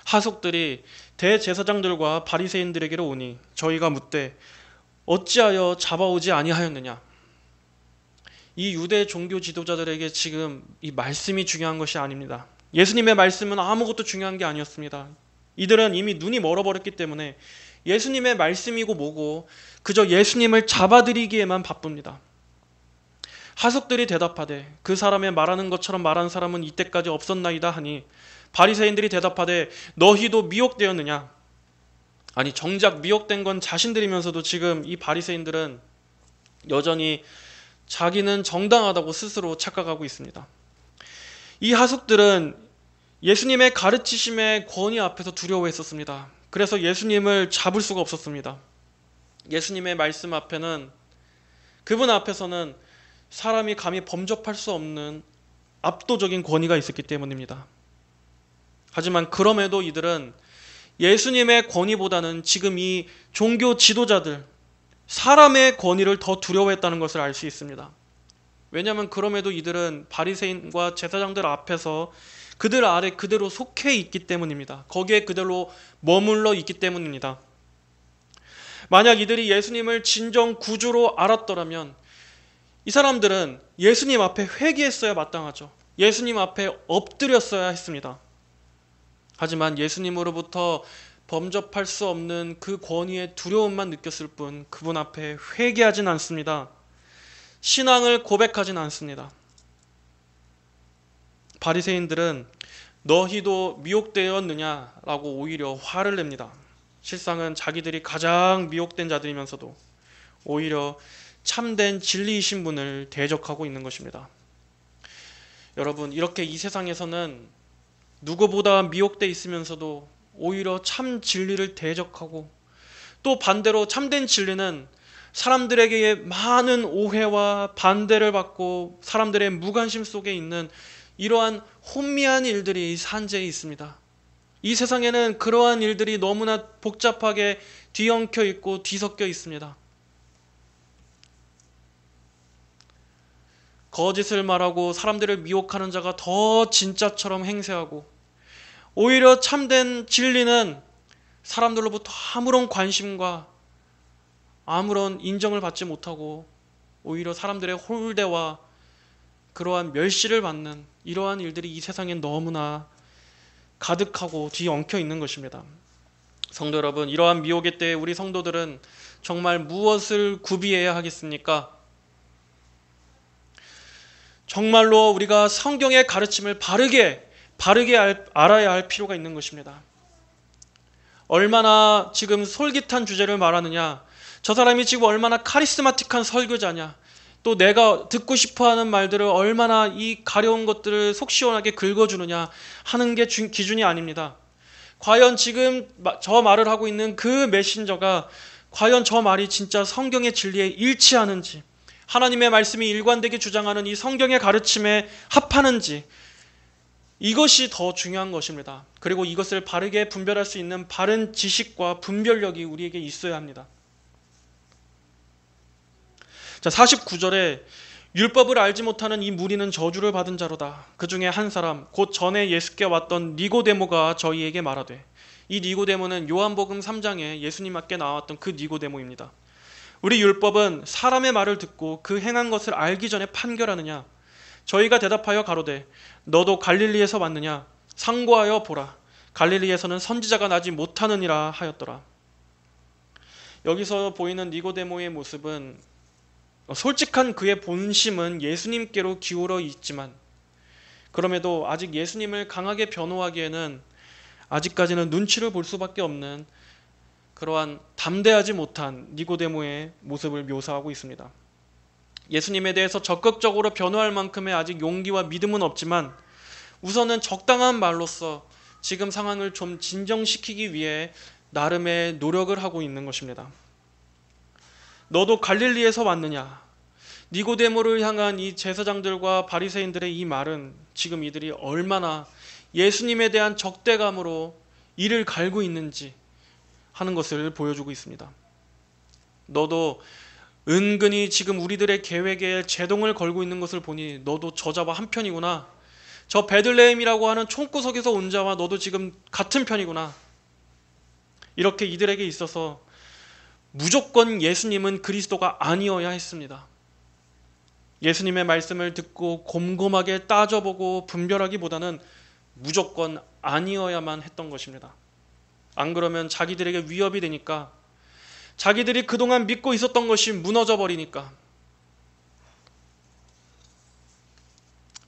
하속들이 대제사장들과 바리새인들에게로 오니 저희가 묻되 어찌하여 잡아오지 아니하였느냐. 이 유대 종교 지도자들에게 지금 이 말씀이 중요한 것이 아닙니다. 예수님의 말씀은 아무것도 중요한 게 아니었습니다. 이들은 이미 눈이 멀어버렸기 때문에 예수님의 말씀이고 뭐고 그저 예수님을 잡아들이기에만 바쁩니다. 하석들이 대답하되 그 사람의 말하는 것처럼 말한 사람은 이때까지 없었나이다 하니 바리새인들이 대답하되 너희도 미혹되었느냐. 아니, 정작 미혹된 건 자신들이면서도 지금 이 바리새인들은 여전히 자기는 정당하다고 스스로 착각하고 있습니다. 이 하석들은 예수님의 가르치심의 권위 앞에서 두려워했었습니다. 그래서 예수님을 잡을 수가 없었습니다. 예수님의 말씀 앞에는, 그분 앞에서는 사람이 감히 범접할 수 없는 압도적인 권위가 있었기 때문입니다. 하지만 그럼에도 이들은 예수님의 권위보다는 지금 이 종교 지도자들, 사람의 권위를 더 두려워했다는 것을 알 수 있습니다. 왜냐하면 그럼에도 이들은 바리새인과 제사장들 앞에서 그들 아래 그대로 속해 있기 때문입니다. 거기에 그대로 머물러 있기 때문입니다. 만약 이들이 예수님을 진정 구주로 알았더라면 이 사람들은 예수님 앞에 회개했어야 마땅하죠. 예수님 앞에 엎드렸어야 했습니다. 하지만 예수님으로부터 범접할 수 없는 그 권위의 두려움만 느꼈을 뿐 그분 앞에 회개하진 않습니다. 신앙을 고백하진 않습니다. 바리새인들은 너희도 미혹되었느냐라고 오히려 화를 냅니다. 실상은 자기들이 가장 미혹된 자들이면서도 오히려 참된 진리이신 분을 대적하고 있는 것입니다. 여러분, 이렇게 이 세상에서는 누구보다 미혹되어 있으면서도 오히려 참 진리를 대적하고 또 반대로 참된 진리는 사람들에게 많은 오해와 반대를 받고 사람들의 무관심 속에 있는 이러한 혼미한 일들이 산재해 있습니다. 이 세상에는 그러한 일들이 너무나 복잡하게 뒤엉켜 있고 뒤섞여 있습니다. 거짓을 말하고 사람들을 미혹하는 자가 더 진짜처럼 행세하고 오히려 참된 진리는 사람들로부터 아무런 관심과 아무런 인정을 받지 못하고 오히려 사람들의 홀대와 그러한 멸시를 받는 이러한 일들이 이 세상에 너무나 가득하고 뒤엉켜 있는 것입니다. 성도 여러분, 이러한 미혹의 때에 우리 성도들은 정말 무엇을 구비해야 하겠습니까? 정말로 우리가 성경의 가르침을 바르게 알아야 할 필요가 있는 것입니다. 얼마나 지금 솔깃한 주제를 말하느냐, 저 사람이 지금 얼마나 카리스마틱한 설교자냐, 또 내가 듣고 싶어하는 말들을 얼마나 이 가려운 것들을 속 시원하게 긁어주느냐 하는 게 기준이 아닙니다. 과연 지금 저 말을 하고 있는 그 메신저가 과연 저 말이 진짜 성경의 진리에 일치하는지, 하나님의 말씀이 일관되게 주장하는 이 성경의 가르침에 합하는지, 이것이 더 중요한 것입니다. 그리고 이것을 바르게 분별할 수 있는 바른 지식과 분별력이 우리에게 있어야 합니다. 자, 49절에 율법을 알지 못하는 이 무리는 저주를 받은 자로다. 그 중에 한 사람 곧 전에 예수께 왔던 니고데모가 저희에게 말하되, 이 니고데모는 요한복음 3장에 예수님께 나왔던 그 니고데모입니다. 우리 율법은 사람의 말을 듣고 그 행한 것을 알기 전에 판결하느냐? 저희가 대답하여 가로되 너도 갈릴리에서 왔느냐? 상고하여 보라. 갈릴리에서는 선지자가 나지 못하느니라 하였더라. 여기서 보이는 니고데모의 모습은 솔직한 그의 본심은 예수님께로 기울어 있지만 그럼에도 아직 예수님을 강하게 변호하기에는 아직까지는 눈치를 볼 수밖에 없는 그러한 담대하지 못한 니고데모의 모습을 묘사하고 있습니다. 예수님에 대해서 적극적으로 변호할 만큼의 아직 용기와 믿음은 없지만 우선은 적당한 말로써 지금 상황을 좀 진정시키기 위해 나름의 노력을 하고 있는 것입니다. 너도 갈릴리에서 왔느냐? 니고데모를 향한 이 제사장들과 바리새인들의 이 말은 지금 이들이 얼마나 예수님에 대한 적대감으로 이를 갈고 있는지 하는 것을 보여주고 있습니다. 너도 은근히 지금 우리들의 계획에 제동을 걸고 있는 것을 보니 너도 저자와 한편이구나. 저 베들레헴이라고 하는 총구석에서 온 자와 너도 지금 같은 편이구나. 이렇게 이들에게 있어서 무조건 예수님은 그리스도가 아니어야 했습니다. 예수님의 말씀을 듣고 곰곰하게 따져보고 분별하기보다는 무조건 아니어야만 했던 것입니다. 안 그러면 자기들에게 위협이 되니까, 자기들이 그동안 믿고 있었던 것이 무너져 버리니까.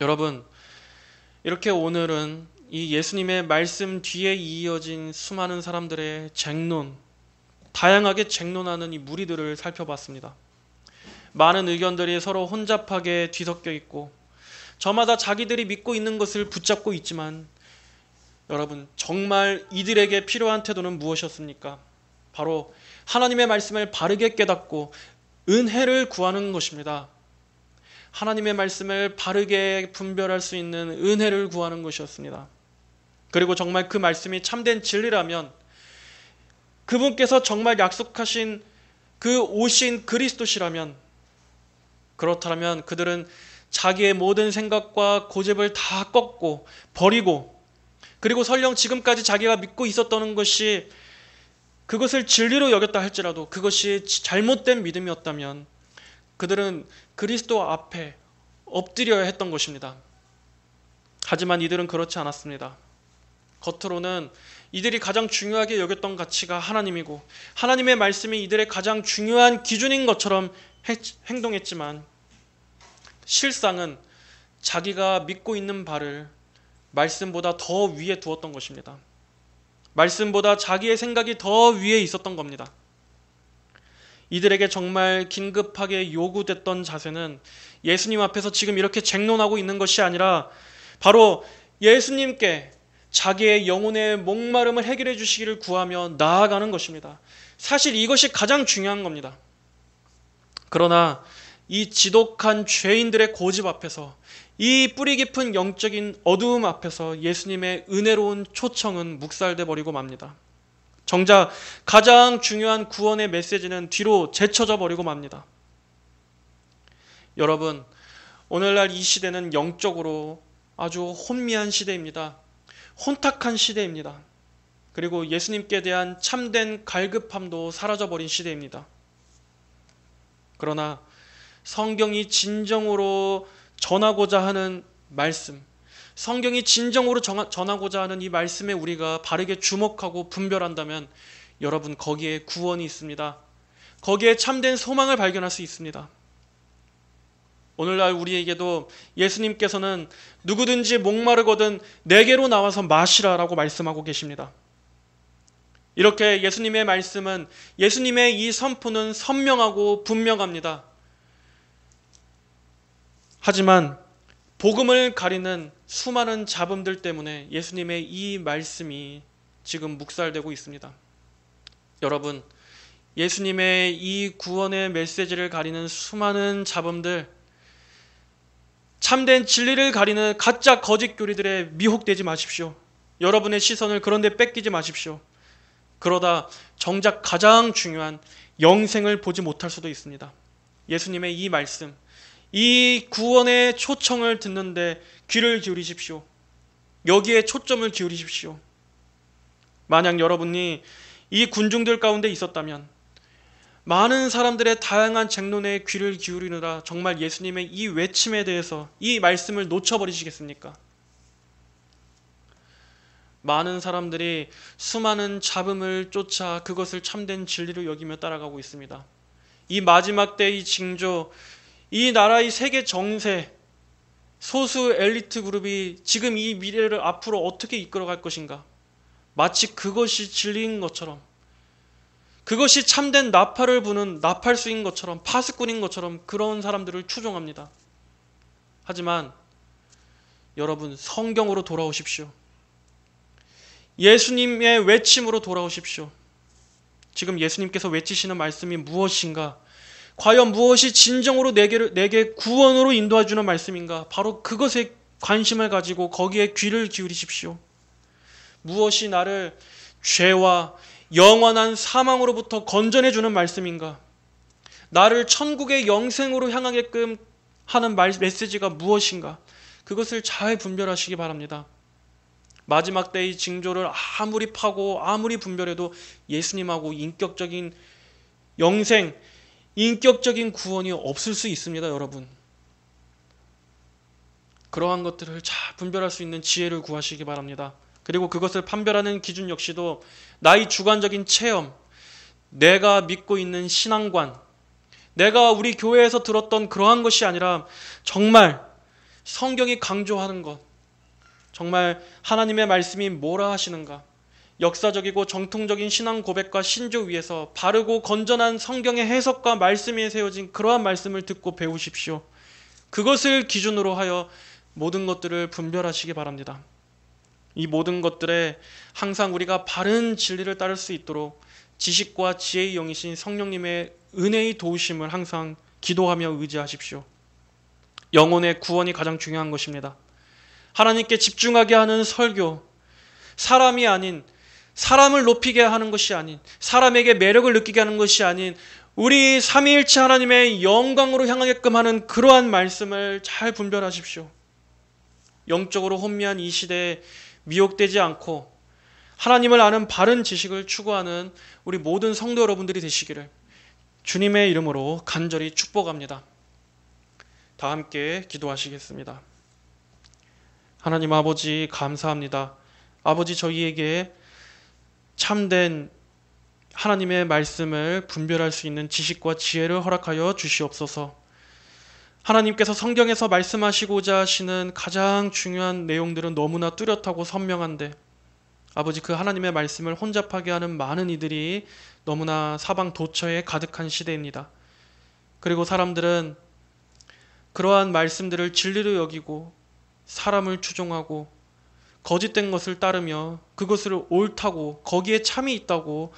여러분, 이렇게 오늘은 이 예수님의 말씀 뒤에 이어진 수많은 사람들의 쟁론, 다양하게 쟁론하는 이 무리들을 살펴봤습니다. 많은 의견들이 서로 혼잡하게 뒤섞여 있고 저마다 자기들이 믿고 있는 것을 붙잡고 있지만 여러분, 정말 이들에게 필요한 태도는 무엇이었습니까? 바로 하나님의 말씀을 바르게 깨닫고 은혜를 구하는 것입니다. 하나님의 말씀을 바르게 분별할 수 있는 은혜를 구하는 것이었습니다. 그리고 정말 그 말씀이 참된 진리라면, 그분께서 정말 약속하신 그 오신 그리스도시라면, 그렇다면 그들은 자기의 모든 생각과 고집을 다 꺾고 버리고, 그리고 설령 지금까지 자기가 믿고 있었던 것이 그것을 진리로 여겼다 할지라도 그것이 잘못된 믿음이었다면 그들은 그리스도 앞에 엎드려야 했던 것입니다. 하지만 이들은 그렇지 않았습니다. 겉으로는 이들이 가장 중요하게 여겼던 가치가 하나님이고 하나님의 말씀이 이들의 가장 중요한 기준인 것처럼 행동했지만 실상은 자기가 믿고 있는 바를 말씀보다 더 위에 두었던 것입니다. 말씀보다 자기의 생각이 더 위에 있었던 겁니다. 이들에게 정말 긴급하게 요구됐던 자세는 예수님 앞에서 지금 이렇게 쟁론하고 있는 것이 아니라 바로 예수님께 자기의 영혼의 목마름을 해결해 주시기를 구하며 나아가는 것입니다. 사실 이것이 가장 중요한 겁니다. 그러나 이 지독한 죄인들의 고집 앞에서, 이 뿌리 깊은 영적인 어두움 앞에서 예수님의 은혜로운 초청은 묵살돼 버리고 맙니다. 정작 가장 중요한 구원의 메시지는 뒤로 제쳐져 버리고 맙니다. 여러분, 오늘날 이 시대는 영적으로 아주 혼미한 시대입니다. 혼탁한 시대입니다. 그리고 예수님께 대한 참된 갈급함도 사라져버린 시대입니다. 그러나 성경이 진정으로 전하고자 하는 말씀, 성경이 진정으로 전하고자 하는 이 말씀에 우리가 바르게 주목하고 분별한다면 여러분, 거기에 구원이 있습니다. 거기에 참된 소망을 발견할 수 있습니다. 오늘날 우리에게도 예수님께서는 누구든지 목마르거든 내게로 나와서 마시라라고 말씀하고 계십니다. 이렇게 예수님의 말씀은, 예수님의 이 선포는 선명하고 분명합니다. 하지만 복음을 가리는 수많은 잡음들 때문에 예수님의 이 말씀이 지금 묵살되고 있습니다. 여러분, 예수님의 이 구원의 메시지를 가리는 수많은 잡음들, 참된 진리를 가리는 가짜 거짓 교리들에 미혹되지 마십시오. 여러분의 시선을 그런 데 뺏기지 마십시오. 그러다 정작 가장 중요한 영생을 보지 못할 수도 있습니다. 예수님의 이 말씀, 이 구원의 초청을 듣는데 귀를 기울이십시오. 여기에 초점을 기울이십시오. 만약 여러분이 이 군중들 가운데 있었다면, 많은 사람들의 다양한 쟁론에 귀를 기울이느라 정말 예수님의 이 외침에 대해서, 이 말씀을 놓쳐버리시겠습니까? 많은 사람들이 수많은 잡음을 쫓아 그것을 참된 진리로 여기며 따라가고 있습니다. 이 마지막 때의 징조, 이 나라의 세계 정세, 소수 엘리트 그룹이 지금 이 미래를 앞으로 어떻게 이끌어갈 것인가? 마치 그것이 진리인 것처럼, 그것이 참된 나팔을 부는 나팔수인 것처럼, 파수꾼인 것처럼 그런 사람들을 추종합니다. 하지만 여러분, 성경으로 돌아오십시오. 예수님의 외침으로 돌아오십시오. 지금 예수님께서 외치시는 말씀이 무엇인가? 과연 무엇이 진정으로 내게 구원으로 인도해주는 말씀인가? 바로 그것에 관심을 가지고 거기에 귀를 기울이십시오. 무엇이 나를 죄와 영원한 사망으로부터 건져내주는 말씀인가? 나를 천국의 영생으로 향하게끔 하는 메시지가 무엇인가? 그것을 잘 분별하시기 바랍니다. 마지막 때의 징조를 아무리 파고 아무리 분별해도 예수님하고 인격적인 영생, 인격적인 구원이 없을 수 있습니다, 여러분. 그러한 것들을 잘 분별할 수 있는 지혜를 구하시기 바랍니다. 그리고 그것을 판별하는 기준 역시도 나의 주관적인 체험, 내가 믿고 있는 신앙관, 내가 우리 교회에서 들었던 그러한 것이 아니라 정말 성경이 강조하는 것, 정말 하나님의 말씀이 뭐라 하시는가, 역사적이고 정통적인 신앙 고백과 신조 위에서 바르고 건전한 성경의 해석과 말씀에 세워진 그러한 말씀을 듣고 배우십시오. 그것을 기준으로 하여 모든 것들을 분별하시기 바랍니다. 이 모든 것들에 항상 우리가 바른 진리를 따를 수 있도록 지식과 지혜의 영이신 성령님의 은혜의 도우심을 항상 기도하며 의지하십시오. 영혼의 구원이 가장 중요한 것입니다. 하나님께 집중하게 하는 설교, 사람이 아닌, 사람을 높이게 하는 것이 아닌, 사람에게 매력을 느끼게 하는 것이 아닌 우리 삼위일체 하나님의 영광으로 향하게끔 하는 그러한 말씀을 잘 분별하십시오. 영적으로 혼미한 이 시대에 미혹되지 않고 하나님을 아는 바른 지식을 추구하는 우리 모든 성도 여러분들이 되시기를 주님의 이름으로 간절히 축복합니다. 다 함께 기도하시겠습니다. 하나님 아버지, 감사합니다. 아버지, 저희에게 참된 하나님의 말씀을 분별할 수 있는 지식과 지혜를 허락하여 주시옵소서. 하나님께서 성경에서 말씀하시고자 하시는 가장 중요한 내용들은 너무나 뚜렷하고 선명한데 아버지, 그 하나님의 말씀을 혼잡하게 하는 많은 이들이 너무나 사방 도처에 가득한 시대입니다. 그리고 사람들은 그러한 말씀들을 진리로 여기고 사람을 추종하고 거짓된 것을 따르며 그것을 옳다고, 거기에 참이 있다고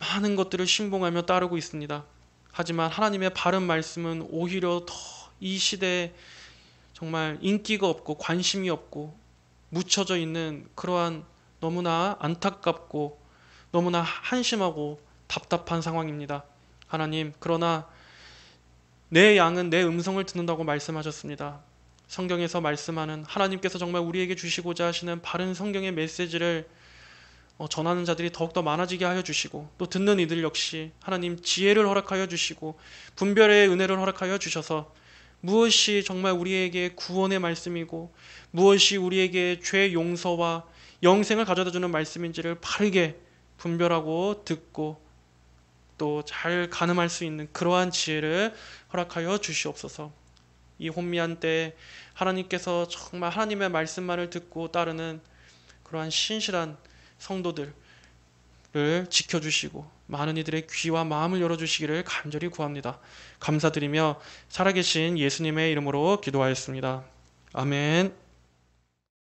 많은 것들을 신봉하며 따르고 있습니다. 하지만 하나님의 바른 말씀은 오히려 더 이 시대에 정말 인기가 없고 관심이 없고 묻혀져 있는 그러한 너무나 안타깝고 너무나 한심하고 답답한 상황입니다. 하나님, 그러나 내 양은 내 음성을 듣는다고 말씀하셨습니다. 성경에서 말씀하는 하나님께서 정말 우리에게 주시고자 하시는 바른 성경의 메시지를 전하는 자들이 더욱더 많아지게 하여 주시고, 또 듣는 이들 역시 하나님 지혜를 허락하여 주시고 분별의 은혜를 허락하여 주셔서 무엇이 정말 우리에게 구원의 말씀이고 무엇이 우리에게 죄 용서와 영생을 가져다주는 말씀인지를 바르게 분별하고 듣고 또 잘 가늠할 수 있는 그러한 지혜를 허락하여 주시옵소서. 이 혼미한 때에 하나님께서 정말 하나님의 말씀만을 듣고 따르는 그러한 신실한 성도들을 지켜주시고 많은 이들의 귀와 마음을 열어주시기를 간절히 구합니다. 감사드리며 살아계신 예수님의 이름으로 기도하였습니다. 아멘.